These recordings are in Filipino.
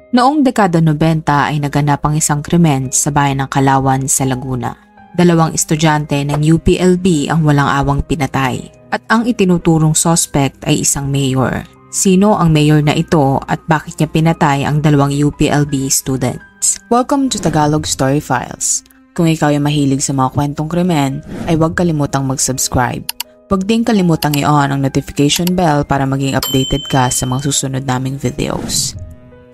Noong dekada 90 ay naganap ang isang krimen sa bayan ng Kalawan sa Laguna. 2 estudyante ng UPLB ang walang awang pinatay at ang itinuturong suspect ay isang mayor. Sino ang mayor na ito at bakit niya pinatay ang 2 UPLB students? Welcome to Tagalog Story Files. Kung ikaw ay mahilig sa mga kwentong krimen, ay huwag kalimutang mag-subscribe. Huwag din kalimutang i-on ang notification bell para maging updated ka sa mga susunod naming videos.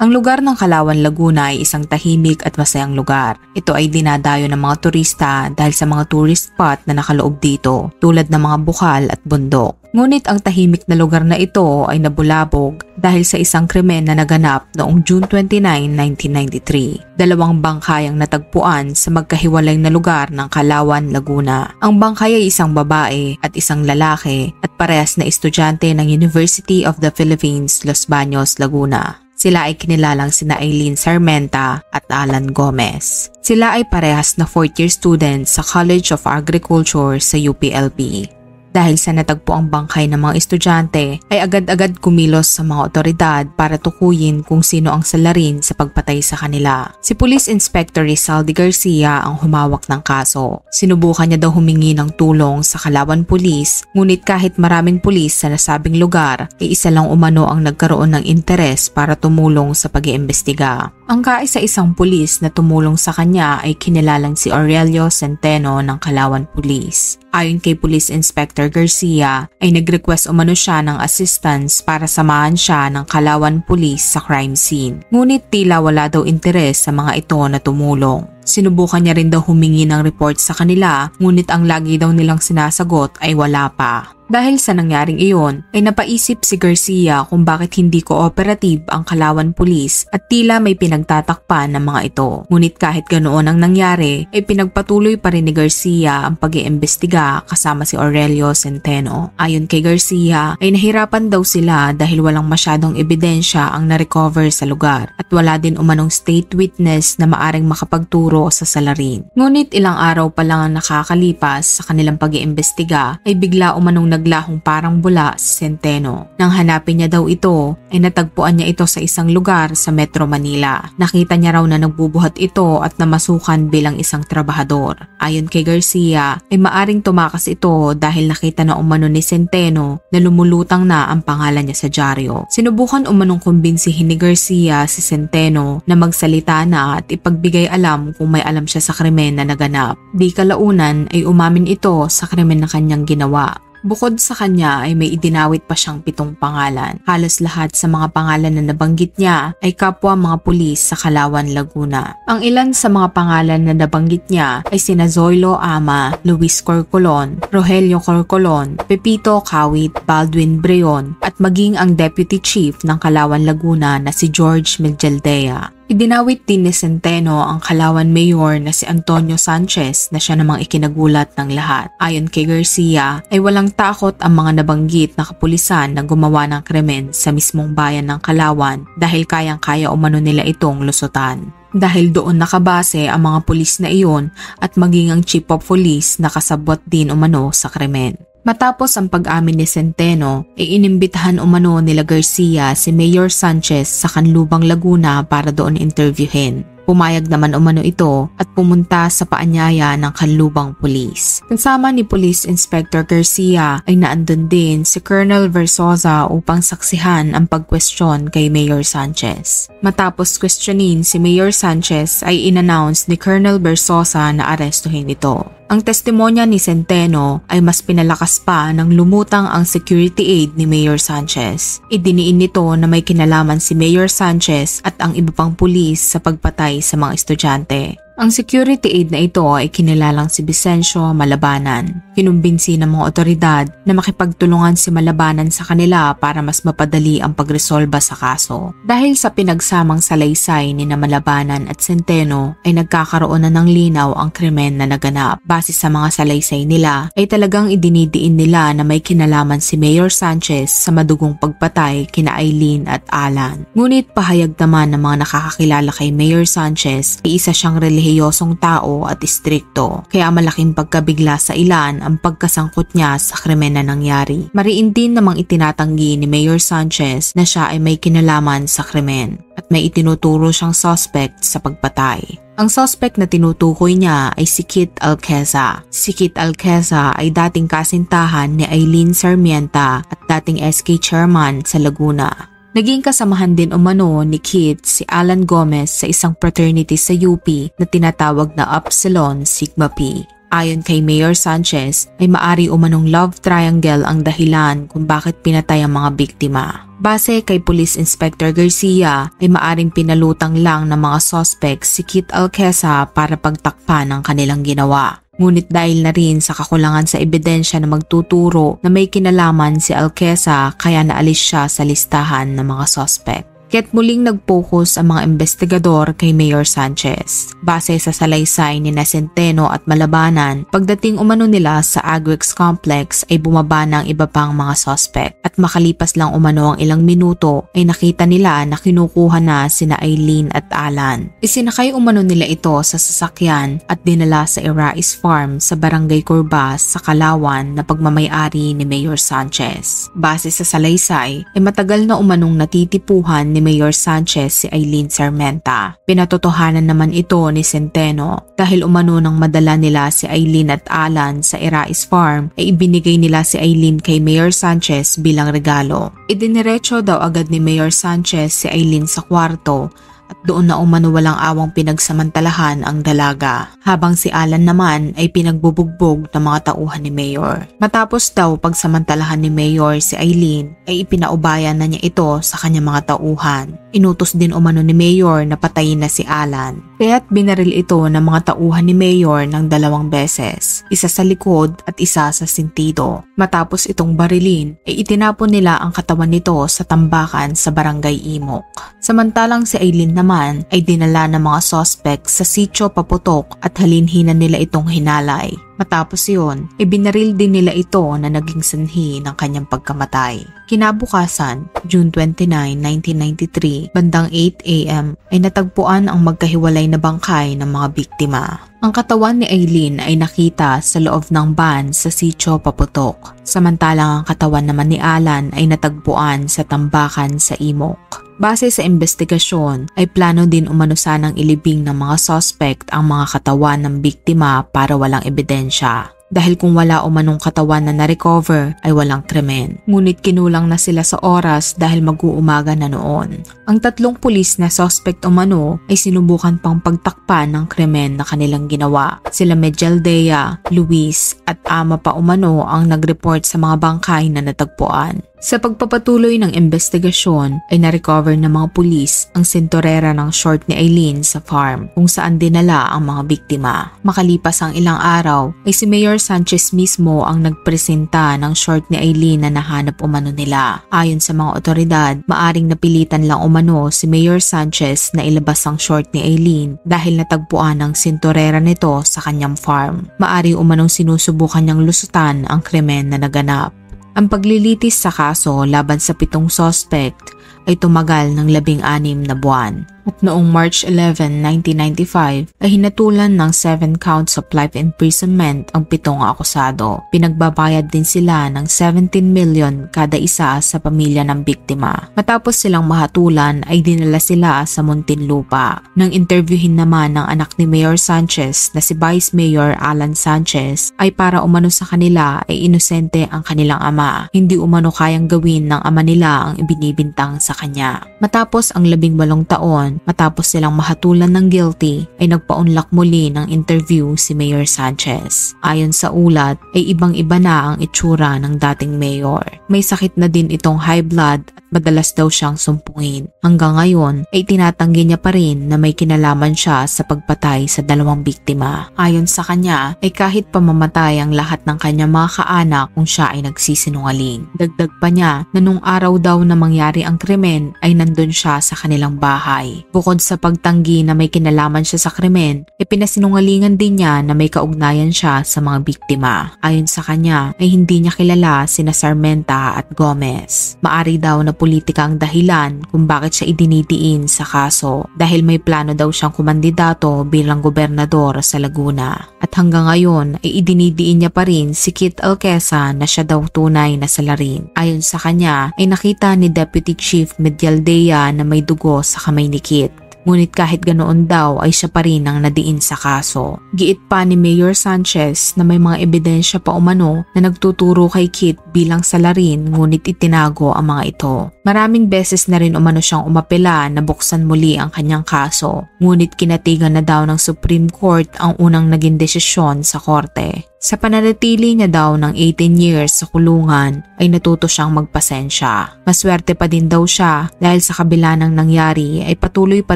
Ang lugar ng Kalawan, Laguna ay isang tahimik at masayang lugar. Ito ay dinadayo ng mga turista dahil sa mga tourist spot na nakaloob dito tulad ng mga bukal at bundok. Ngunit ang tahimik na lugar na ito ay nabulabog dahil sa isang krimen na naganap noong June 29, 1993. 2 bangkay ang natagpuan sa magkahiwalay na lugar ng Kalawan, Laguna. Ang bangkay ay isang babae at isang lalaki at parehas na estudyante ng University of the Philippines, Los Baños, Laguna. Sila ay kinilalang sina Eileen Sarmenta at Alan Gomez. Sila ay parehas na 4th-year students sa College of Agriculture sa UPLB. Dahil sa natagpo ang bangkay ng mga estudyante, ay agad-agad kumilos sa mga otoridad para tukuyin kung sino ang salarin sa pagpatay sa kanila. Si Police Inspector Rizaldi Garcia ang humawak ng kaso. Sinubukan niya daw humingi ng tulong sa Kalawan Police, ngunit kahit maraming pulis sa nasabing lugar, ay isa lang umano ang nagkaroon ng interes para tumulong sa pag-iimbestiga. Ang kaisa-isang pulis na tumulong sa kanya ay kinilalang si Aurelio Centeno ng Kalawan Police. Ayon kay Police Inspector Garcia, ay nag-request umano siya ng assistance para samahan siya ng Kalawan Police sa crime scene. Ngunit tila wala daw interes sa mga ito na tumulong. Sinubukan niya rin daw humingi ng report sa kanila, ngunit ang lagi daw nilang sinasagot ay wala pa. Dahil sa nangyaring iyon, ay napaisip si Garcia kung bakit hindi cooperative ang Kalawan Police at tila may pinagtatakpan ng mga ito. Ngunit kahit ganoon ang nangyari, ay pinagpatuloy pa rin ni Garcia ang pag-iimbestiga kasama si Aurelio Centeno. Ayon kay Garcia, ay nahirapan daw sila dahil walang masyadong ebidensya ang na-recover sa lugar at wala din umanong state witness na maaring makapagturo sa salarin. Ngunit ilang araw pa lang ang nakakalipas sa kanilang pag-iimbestiga, ay bigla umanong naglahong parang bula si Centeno. Nang hanapin niya daw ito, ay natagpuan niya ito sa isang lugar sa Metro Manila. Nakita niya raw na nagbubuhat ito at namasukan bilang isang trabahador. Ayon kay Garcia, ay maaring tumakas ito dahil nakita na umano ni Centeno na lumulutang na ang pangalan niya sa dyaryo. Sinubukan umanong kumbinsihin ni Garcia si Centeno na magsalita na at ipagbigay alam kung may alam siya sa krimen na naganap. Di kalaunan ay umamin ito sa krimen na kanyang ginawa. Bukod sa kanya ay may idinawit pa siyang 7 pangalan. Halos lahat sa mga pangalan na nabanggit niya ay kapwa mga pulis sa Kalawan, Laguna. Ang ilan sa mga pangalan na nabanggit niya ay sina Zoilo Ama, Luis Corcolon, Rogelio Corcolon, Pepito Kawit, Baldwin Breon at maging ang Deputy Chief ng Kalawan, Laguna na si George Meljaldea. Idinawit din ni Centeno ang Kalawan Mayor na si Antonio Sanchez na siya namang ikinagulat ng lahat. Ayon kay Garcia ay walang takot ang mga nabanggit na kapulisan na gumawa ng krimen sa mismong bayan ng Kalawan dahil kayang-kaya umano nila itong lusutan. Dahil doon nakabase ang mga pulis na iyon at maging ang Chief of Police na kasabwat din umano sa krimen. Matapos ang pag-amin ni Centeno, ay inimbitahan umano nila Garcia si Mayor Sanchez sa Canlubang, Laguna para doon interviewin. Pumayag naman umano ito at pumunta sa paanyaya ng Canlubang Police. Kasama ni Police Inspector Garcia ay naandun din si Colonel Versosa upang saksihan ang pagkwestiyon kay Mayor Sanchez. Matapos questionin si Mayor Sanchez ay inannounce ni Colonel Versosa na arestuhin ito. Ang testimonya ni Centeno ay mas pinalakas pa nang lumutang ang security aid ni Mayor Sanchez. Idiniin nito na may kinalaman si Mayor Sanchez at ang iba pang pulis sa pagpatay sa mga estudyante. Ang security aid na ito ay kinilalang si Vicencio Malabanan. Kinumbinsi ng mga otoridad na makipagtulungan si Malabanan sa kanila para mas mapadali ang pagresolba sa kaso. Dahil sa pinagsamang salaysay ni Malabanan at Centeno ay nagkakaroon na ng linaw ang krimen na naganap. Base sa mga salaysay nila ay talagang idinidiin nila na may kinalaman si Mayor Sanchez sa madugong pagpatay kina Eileen at Alan. Ngunit pahayag naman ng mga nakakakilala kay Mayor Sanchez ay isa siyang relihiyosong relihiyosong tao at istrikto, kaya malaking pagkabigla sa ilan ang pagkasangkot niya sa krimen na nangyari. Mariin din namang itinatanggi ni Mayor Sanchez na siya ay may kinalaman sa krimen at may itinuturo siyang suspect sa pagpatay. Ang suspect na tinutukoy niya ay si Kit Alqueza. Si Kit Alqueza ay dating kasintahan ni Eileen Sarmienta at dating SK chairman sa Laguna. Naging kasamahan din umano ni Kit si Alan Gomez sa isang fraternity sa UP na tinatawag na Upsilon Sigma Pi. Ayon kay Mayor Sanchez ay maari umanong love triangle ang dahilan kung bakit pinatay ang mga biktima. Base kay Police Inspector Garcia ay maaring pinalutang lang ng mga suspect si Kit Alqueza para pagtakpan ang kanilang ginawa. Ngunit dahil na rin sa kakulangan sa ebidensya na magtuturo na may kinalaman si Alqueza kaya naalis siya sa listahan ng mga suspect. Kaya't muling nag-focus ang mga investigador kay Mayor Sanchez. Base sa salaysay ni Centeno at Malabanan, pagdating umano nila sa Agrex Complex ay bumaba ng iba pang mga suspect at makalipas lang umano ang ilang minuto ay nakita nila na kinukuha na sina Eileen at Alan. Isinakay umano nila ito sa sasakyan at dinala sa Irais Farm sa Barangay Curbas sa Calauan na pagmamay-ari ni Mayor Sanchez. Base sa salaysay ay matagal na umanong natitipuhan ni Mayor Sanchez si Eileen Sarmienta. Pinatotohanan naman ito ni Centeno dahil umano nang madala nila si Eileen at Alan sa Irais Farm ay ibinigay nila si Eileen kay Mayor Sanchez bilang regalo. Idiniretso daw agad ni Mayor Sanchez si Eileen sa kwarto at doon na umano walang awang pinagsamantalahan ang dalaga, habang si Alan naman ay pinagbubugbog ng mga tauhan ni Mayor. Matapos daw pagsamantalahan ni Mayor si Eileen ay ipinaubayan na niya ito sa kanyang mga tauhan. Inutos din umano ni Mayor na patayin na si Alan. Kaya't binaril ito ng mga tauhan ni Mayor ng 2 beses, isa sa likod at isa sa sentido. Matapos itong barilin ay itinapon nila ang katawan nito sa tambakan sa Barangay Imok. Samantalang si Eileen naman ay dinala ng mga suspect sa Sitio Paputok at halinhinan nila itong hinalay. Matapos yun, ibinaril din nila ito na naging sanhi ng kanyang pagkamatay. Kinabukasan, June 29, 1993, bandang 8 AM ay natagpuan ang magkahiwalay na bangkay ng mga biktima. Ang katawan ni Eileen ay nakita sa loob ng van sa Sitio Paputok, samantalang ang katawan naman ni Alan ay natagpuan sa tambakan sa Imok. Base sa investigasyon ay plano din umano sanang ilibing ng mga suspect ang mga katawan ng biktima para walang ebidensya. Dahil kung wala umanong katawan na na-recover ay walang krimen. Ngunit kinulang na sila sa oras dahil mag-uumaga na noon. Ang 3 pulis na suspect umano ay sinubukan pang pagtakpan ng krimen na kanilang ginawa. Sila Medjaldea, Luis at ama pa umano ang nag-report sa mga bangkay na natagpuan. Sa pagpapatuloy ng investigasyon ay na-recover ng mga pulis ang sinturera ng short ni Eileen sa farm kung saan dinala ang mga biktima. Makalipas ang ilang araw ay si Mayor Sanchez mismo ang nagpresenta ng short ni Eileen na nahanap umano nila. Ayon sa mga otoridad, maaring napilitan lang umano si Mayor Sanchez na ilabas ang short ni Eileen dahil natagpuan ang sinturera nito sa kanyang farm. Maari umanong sinusubukan niyang lusutan ang krimen na naganap. Ang paglilitis sa kaso laban sa 7 suspect ay tumagal ng 16 na buwan. At noong March 11, 1995 ay hinatulan ng 7 counts of life imprisonment ang 7 akusado. Pinagbabayad din sila ng 17 million kada isa sa pamilya ng biktima. Matapos silang mahatulan ay dinala sila sa Muntinlupa. Nang interviewin naman ng anak ni Mayor Sanchez na si Vice Mayor Alan Sanchez ay para umano sa kanila ay inosente ang kanilang ama. Hindi umano kayang gawin ng ama nila ang ibinibintang sa kanya. Matapos ang 18 taon, matapos silang mahatulan ng guilty, ay nagpaunlak muli ng interview si Mayor Sanchez. Ayon sa ulat, ay ibang-iba na ang itsura ng dating mayor. May sakit na din itong high blood at madalas daw siyang sumpungin. Hanggang ngayon, ay tinatanggi niya pa rin na may kinalaman siya sa pagpatay sa 2 biktima. Ayon sa kanya, ay kahit pamamatay ang lahat ng kanyang mga kaanak kung siya ay nagsisinungaling. Dagdag pa niya na nung araw daw na mangyari ang krimen ay nandun siya sa kanilang bahay. Bukod sa pagtanggi na may kinalaman siya sa krimen, ipinasinungalingan din niya na may kaugnayan siya sa mga biktima. Ayon sa kanya ay hindi niya kilala sina Sarmienta at Gomez. Maari daw na politika ang dahilan kung bakit siya idinidiin sa kaso dahil may plano daw siyang kumandidato bilang gobernador sa Laguna. At hanggang ngayon ay idinidiin niya pa rin si Kit Alqueza na siya daw tunay na salarin. Ayon sa kanya ay nakita ni Deputy Chief Medialdea na may dugo sa kamay ni Kit. Ngunit kahit ganoon daw ay siya pa rin ang nadiin sa kaso. Giit pa ni Mayor Sanchez na may mga ebidensya pa umano na nagtuturo kay Kit bilang salarin ngunit itinago ang mga ito. Maraming beses na rin umano siyang umapela na buksan muli ang kanyang kaso. Ngunit kinatigan na daw ng Supreme Court ang unang naging desisyon sa korte. Sa pananatili niya daw ng 18 years sa kulungan ay natuto siyang magpasensya. Maswerte pa din daw siya dahil sa kabila ng nangyari ay patuloy pa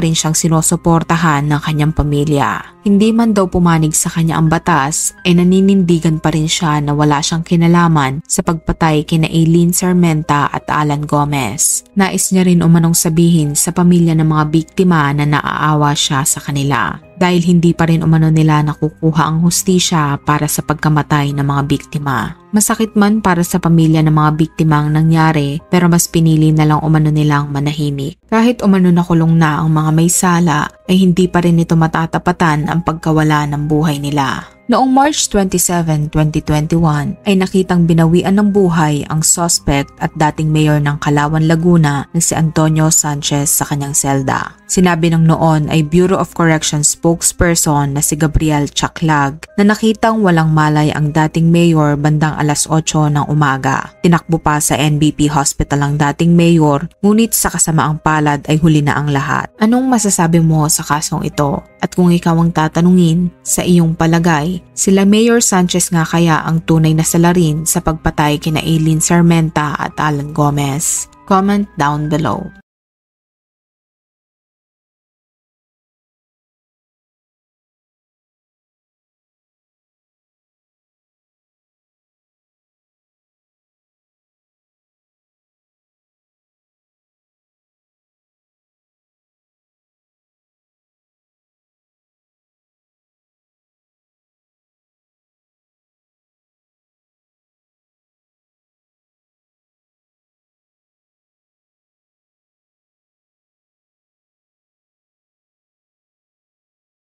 rin siyang sinusuportahan ng kanyang pamilya. Hindi man daw pumanig sa kanya ang batas ay naninindigan pa rin siya na wala siyang kinalaman sa pagpatay kina Eileen Sarmenta at Alan Gomez. Nais niya rin umanong sabihin sa pamilya ng mga biktima na naaawa siya sa kanila dahil hindi pa rin umano nila nakukuha ang hustisya para sa pagkamatay ng mga biktima. Masakit man para sa pamilya ng mga biktima ang nangyari pero mas pinili na lang umano nilang manahimik. Kahit umano nakulong na ang mga may sala ay hindi pa rin ito matatapatan ang pagkawala ng buhay nila. Noong March 27, 2021 ay nakitang binawian ng buhay ang suspect at dating mayor ng Calauan, Laguna na si Antonio Sanchez sa kanyang selda. Sinabi ng noon ay Bureau of Corrections spokesperson na si Gabriel Chaclag na nakitang walang malay ang dating mayor bandang alas 8 ng umaga. Tinakbo pa sa NBP Hospital ang dating mayor, ngunit sa kasamaang palad ay huli na ang lahat. Anong masasabi mo sa kasong ito? At kung ikaw ang tatanungin, sa iyong palagay, sila Mayor Sanchez nga kaya ang tunay na salarin sa pagpatay kina Eileen Sarmenta at Alan Gomez? Comment down below.